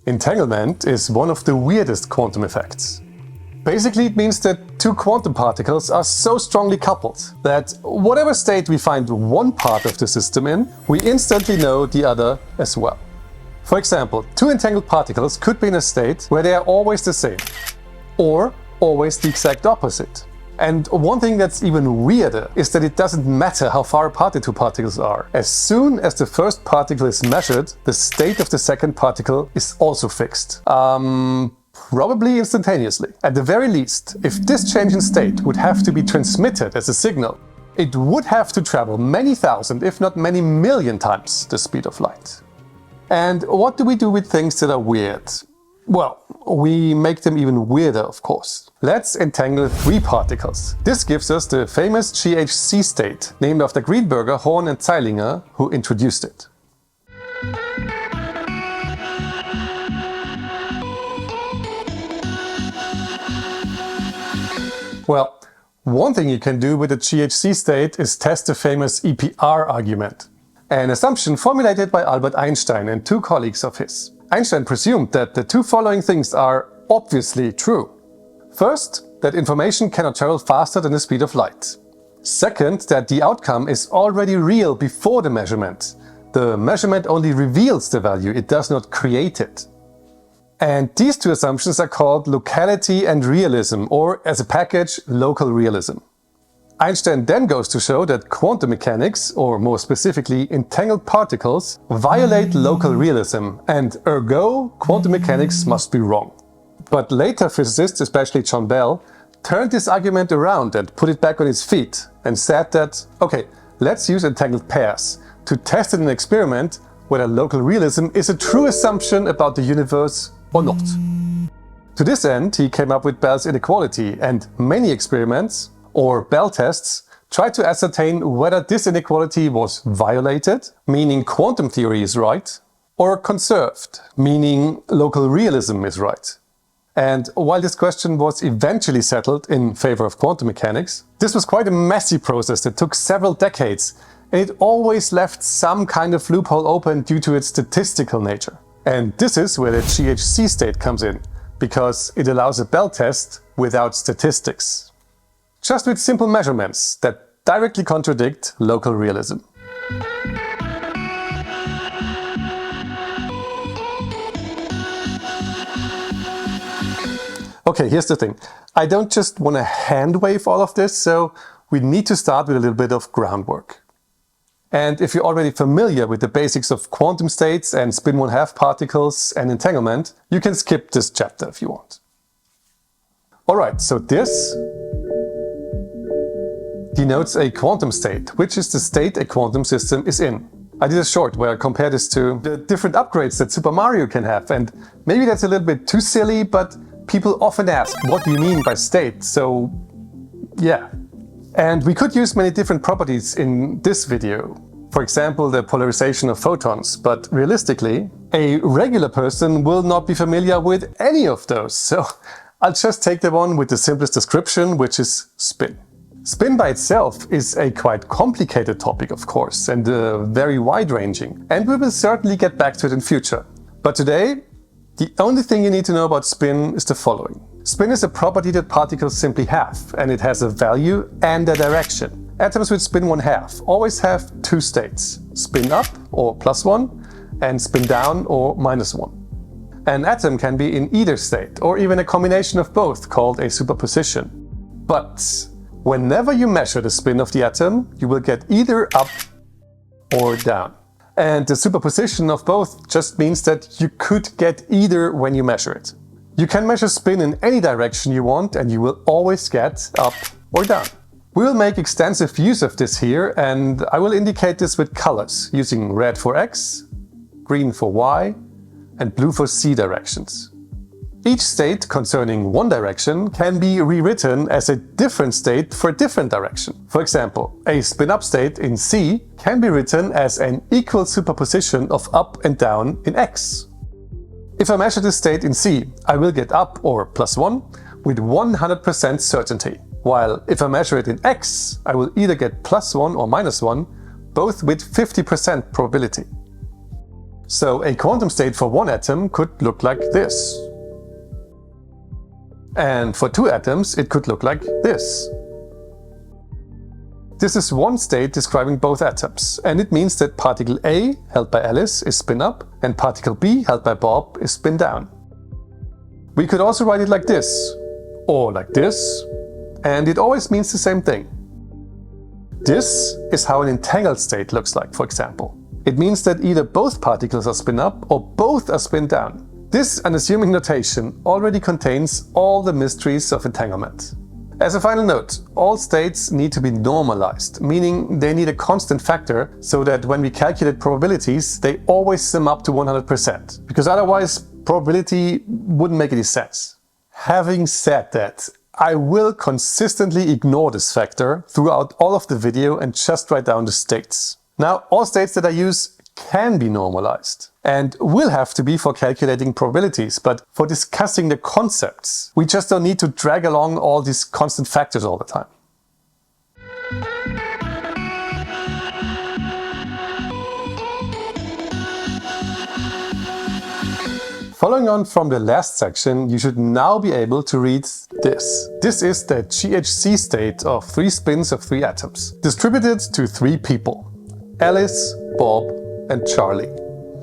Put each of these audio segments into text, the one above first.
Entanglement is one of the weirdest quantum effects. Basically, it means that two quantum particles are so strongly coupled that whatever state we find one part of the system in, we instantly know the other as well. For example, two entangled particles could be in a state where they are always the same, or always the exact opposite. And one thing that's even weirder is that it doesn't matter how far apart the two particles are. As soon as the first particle is measured, the state of the second particle is also fixed. Probably instantaneously. At the very least, if this change in state would have to be transmitted as a signal, it would have to travel many thousand, if not many million times the speed of light. And what do we do with things that are weird? Well, we make them even weirder, of course. Let's entangle three particles. This gives us the famous GHZ state, named after Groundwork, Horn and Zeilinger, who introduced it. Well, one thing you can do with the GHZ state is test the famous EPR argument, an assumption formulated by Albert Einstein and two colleagues of his. Einstein presumed that the two following things are obviously true. First, that information cannot travel faster than the speed of light. Second, that the outcome is already real before the measurement. The measurement only reveals the value, it does not create it. And these two assumptions are called locality and realism, or as a package, local realism. Einstein then goes to show that quantum mechanics, or more specifically entangled particles, violate local realism, and ergo, quantum mechanics must be wrong. But later physicists, especially John Bell, turned this argument around and put it back on its feet and said that, okay, let's use entangled pairs to test in an experiment whether local realism is a true assumption about the universe or not. To this end, he came up with Bell's inequality, and many experiments, or Bell tests, tried to ascertain whether this inequality was violated, meaning quantum theory is right, or conserved, meaning local realism is right. And while this question was eventually settled in favor of quantum mechanics, this was quite a messy process that took several decades, and it always left some kind of loophole open due to its statistical nature. And this is where the GHZ state comes in, because it allows a Bell test without statistics. Just with simple measurements that directly contradict local realism. Okay, here's the thing. I don't just want to hand wave all of this, so we need to start with a little bit of groundwork. And if you're already familiar with the basics of quantum states and spin 1/2 particles and entanglement, you can skip this chapter if you want. Alright, so this denotes a quantum state, which is the state a quantum system is in. I did a short where I compared this to the different upgrades that Super Mario can have, and maybe that's a little bit too silly, but people often ask, what do you mean by state? So, yeah. And we could use many different properties in this video. For example, the polarization of photons, but realistically, a regular person will not be familiar with any of those. So I'll just take the one with the simplest description, which is spin. Spin by itself is a quite complicated topic, of course, and very wide-ranging. And we will certainly get back to it in future. But today, the only thing you need to know about spin is the following. Spin is a property that particles simply have, and it has a value and a direction. Atoms with spin 1/2 always have two states, spin up or +1 and spin down or -1. An atom can be in either state or even a combination of both called a superposition. But whenever you measure the spin of the atom, you will get either up or down. And the superposition of both just means that you could get either when you measure it. You can measure spin in any direction you want and you will always get up or down. We will make extensive use of this here, and I will indicate this with colors, using red for X, green for Y, and blue for Z directions. Each state concerning one direction can be rewritten as a different state for a different direction. For example, a spin-up state in Z can be written as an equal superposition of up and down in X. If I measure this state in Z, I will get up or +1 with 100% certainty. While if I measure it in X, I will either get +1 or -1, both with 50% probability. So a quantum state for one atom could look like this. And for two atoms, it could look like this. This is one state describing both atoms, and it means that particle A, held by Alice, is spin up, and particle B, held by Bob, is spin down. We could also write it like this, or like this, and it always means the same thing. This is how an entangled state looks like, for example. It means that either both particles are spin up or both are spin down. This unassuming notation already contains all the mysteries of entanglement. As a final note, all states need to be normalized, meaning they need a constant factor so that when we calculate probabilities, they always sum up to 100%, because otherwise probability wouldn't make any sense. Having said that, I will consistently ignore this factor throughout all of the video and just write down the states. Now, all states that I use can be normalized and will have to be for calculating probabilities, but for discussing the concepts, we just don't need to drag along all these constant factors all the time. Following on from the last section, you should now be able to read this. This is the GHZ state of 3 spins of 3 atoms, distributed to 3 people: Alice, Bob, and Charlie.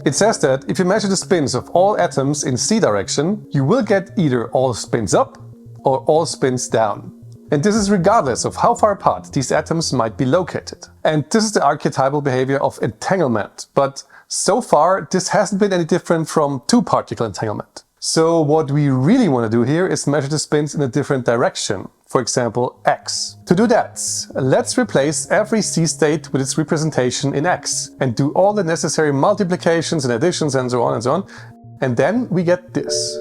It says that if you measure the spins of all atoms in C direction, you will get either all spins up or all spins down. And this is regardless of how far apart these atoms might be located. And this is the archetypal behavior of entanglement. But so far, this hasn't been any different from two-particle entanglement. So what we really want to do here is measure the spins in a different direction. For example, X. To do that, let's replace every C state with its representation in X and do all the necessary multiplications and additions and so on, and then we get this.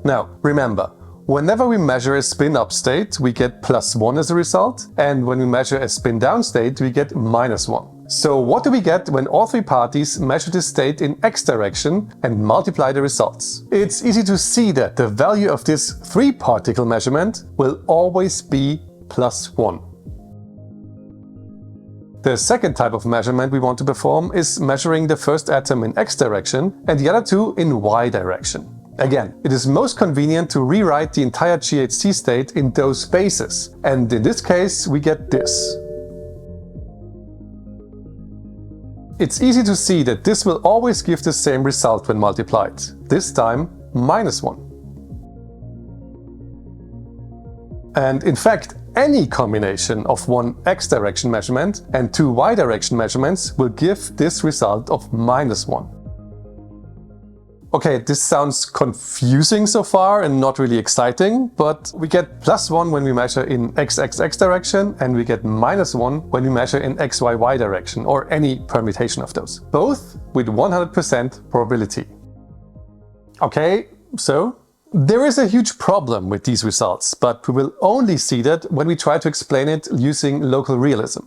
Now, remember, whenever we measure a spin-up state, we get +1 as a result, and when we measure a spin-down state, we get -1. So what do we get when all 3 parties measure this state in X direction and multiply the results? It's easy to see that the value of this 3-particle measurement will always be +1. The second type of measurement we want to perform is measuring the first atom in X direction and the other 2 in Y direction. Again, it is most convenient to rewrite the entire GHZ state in those spaces, and in this case we get this. It's easy to see that this will always give the same result when multiplied, this time -1. And in fact, any combination of 1 X direction measurement and 2 Y direction measurements will give this result of -1. Okay, this sounds confusing so far and not really exciting, but we get +1 when we measure in XXX direction and we get -1 when we measure in XYY direction, or any permutation of those, both with 100% probability. Okay, so there is a huge problem with these results, but we will only see that when we try to explain it using local realism.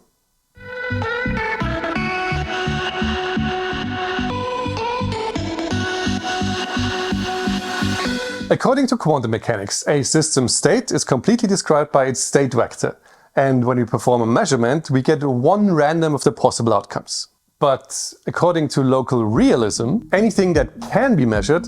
According to quantum mechanics, a system state is completely described by its state vector, and when we perform a measurement, we get one random of the possible outcomes. But according to local realism, anything that can be measured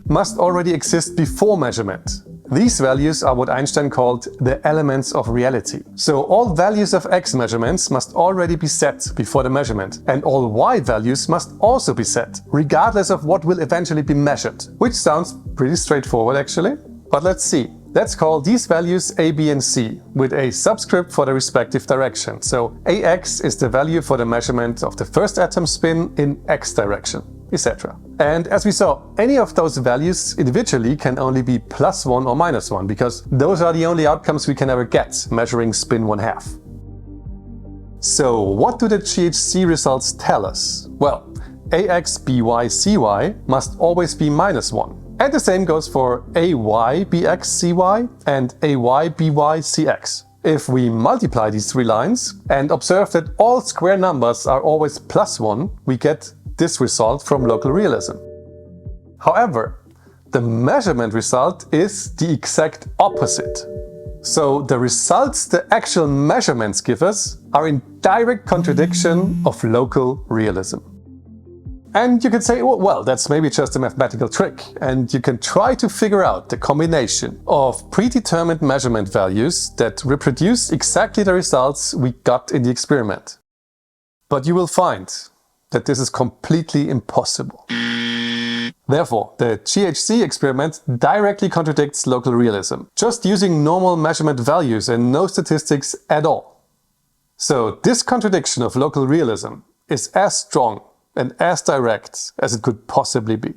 must already exist before measurement. These values are what Einstein called the elements of reality. So all values of X measurements must already be set before the measurement, and all Y values must also be set, regardless of what will eventually be measured. Which sounds pretty straightforward actually, but let's see. Let's call these values A, B and C, with a subscript for the respective direction. So AX is the value for the measurement of the first atom spin in X direction, etc. And as we saw, any of those values individually can only be +1 or -1, because those are the only outcomes we can ever get measuring spin 1/2. So what do the GHZ results tell us? Well, AX, BY, CY must always be -1. And the same goes for AY, BX, CY and AY, BY, CX. If we multiply these 3 lines and observe that all square numbers are always +1, we get this result from local realism. However, the measurement result is the exact opposite. So the results the actual measurements give us are in direct contradiction of local realism. And you can say, well, that's maybe just a mathematical trick, and you can try to figure out the combination of predetermined measurement values that reproduce exactly the results we got in the experiment. But you will find that this is completely impossible. Therefore, the GHZ experiment directly contradicts local realism, just using normal measurement values and no statistics at all. So this contradiction of local realism is as strong and as direct as it could possibly be.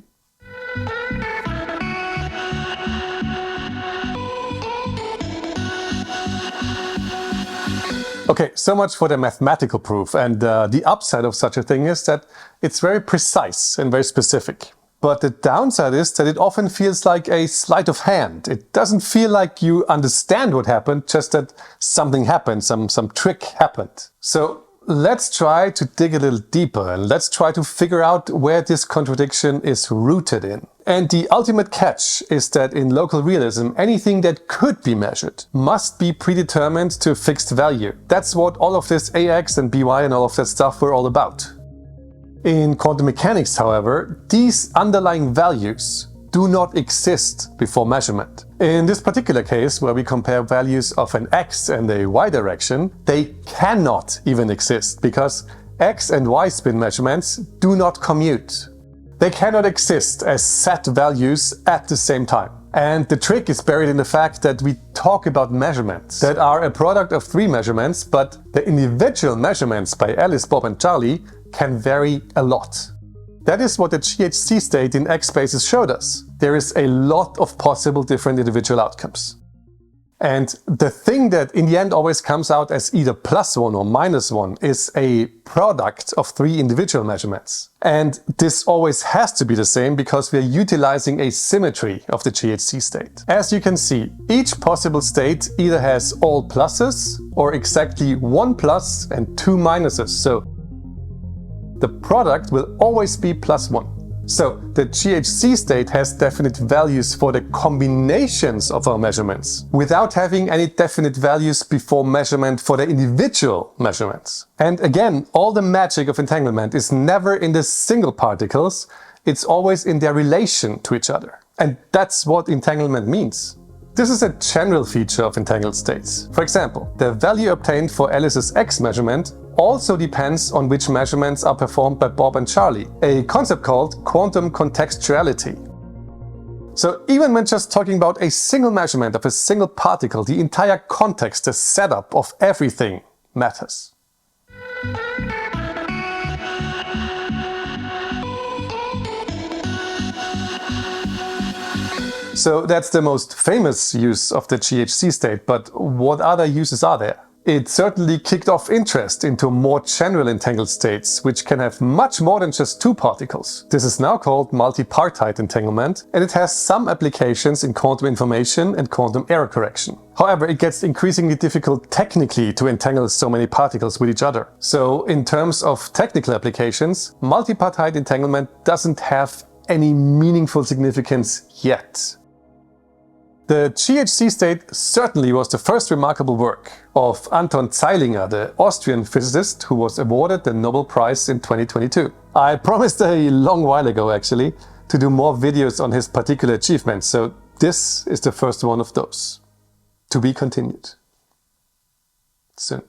Okay, so much for the mathematical proof, and the upside of such a thing is that it's very precise and very specific. But the downside is that it often feels like a sleight of hand. It doesn't feel like you understand what happened, just that something happened, some trick happened. So let's try to dig a little deeper and let's try to figure out where this contradiction is rooted in. And the ultimate catch is that in local realism, anything that could be measured must be predetermined to a fixed value. That's what all of this AX and BY and all of that stuff were all about. In quantum mechanics, however, these underlying values do not exist before measurement. In this particular case, where we compare values of an X and a Y direction, they cannot even exist because X and Y spin measurements do not commute. They cannot exist as set values at the same time. And the trick is buried in the fact that we talk about measurements that are a product of three measurements, but the individual measurements by Alice, Bob and Charlie can vary a lot. That is what the GHZ state in X spaces showed us. There is a lot of possible different individual outcomes. And the thing that in the end always comes out as either +1 or -1 is a product of three individual measurements. And this always has to be the same because we are utilizing a symmetry of the GHZ state. As you can see, each possible state either has all pluses or exactly one plus and two minuses. So the product will always be +1. So the GHZ state has definite values for the combinations of our measurements, without having any definite values before measurement for the individual measurements. And again, all the magic of entanglement is never in the single particles, it's always in their relation to each other. And that's what entanglement means. This is a general feature of entangled states. For example, the value obtained for Alice's X measurement also depends on which measurements are performed by Bob and Charlie, a concept called quantum contextuality. So even when just talking about a single measurement of a single particle, the entire context, the setup of everything matters. So that's the most famous use of the GHZ state, but what other uses are there? It certainly kicked off interest into more general entangled states, which can have much more than just two particles. This is now called multipartite entanglement, and it has some applications in quantum information and quantum error correction. However, it gets increasingly difficult technically to entangle so many particles with each other. So in terms of technical applications, multipartite entanglement doesn't have any meaningful significance yet. The GHZ state certainly was the first remarkable work of Anton Zeilinger, the Austrian physicist who was awarded the Nobel Prize in 2022. I promised a long while ago actually to do more videos on his particular achievements, so this is the first one of those. To be continued. Soon.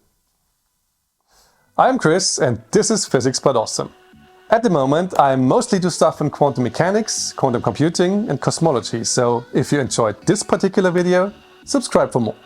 I'm Chris and this is Physics But Awesome. At the moment, I mostly do stuff on quantum mechanics, quantum computing and cosmology, so if you enjoyed this particular video, subscribe for more.